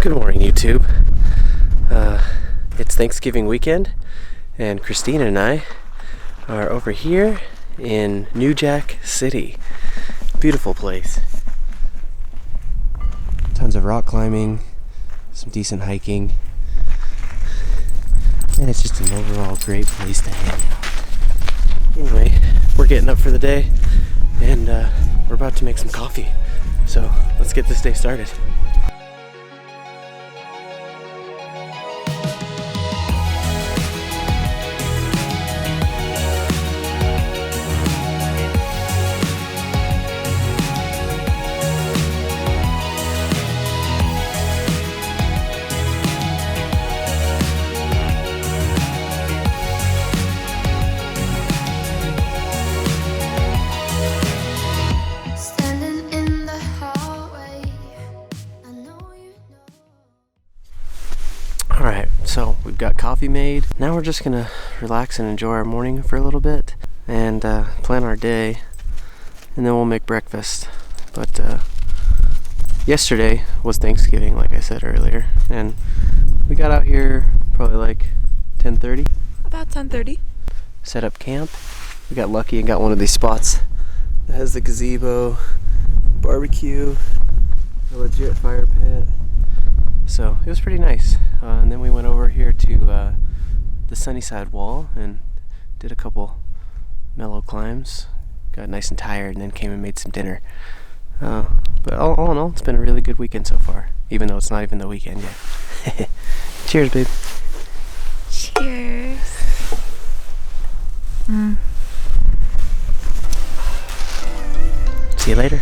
Good morning, YouTube. It's Thanksgiving weekend, and Christina and I are over here in New Jack City. Beautiful place. Tons of rock climbing, some decent hiking, and it's just an overall great place to hang out. Anyway, we're getting up for the day, and we're about to make some coffee. So let's get this day started. Alright, so we've got coffee made. Now we're just gonna relax and enjoy our morning for a little bit and plan our day, and then we'll make breakfast. But yesterday was Thanksgiving, like I said earlier, and we got out here probably like 10:30. About 10:30. Set up camp. We got lucky and got one of these spots that has the gazebo, barbecue, a legit fire pit. So it was pretty nice. And then we went over here to the Sunnyside wall and did a couple mellow climbs. Got nice and tired, and then came and made some dinner. But all in all, it's been a really good weekend so far, even though it's not even the weekend yet. Cheers, babe. Cheers. See you later.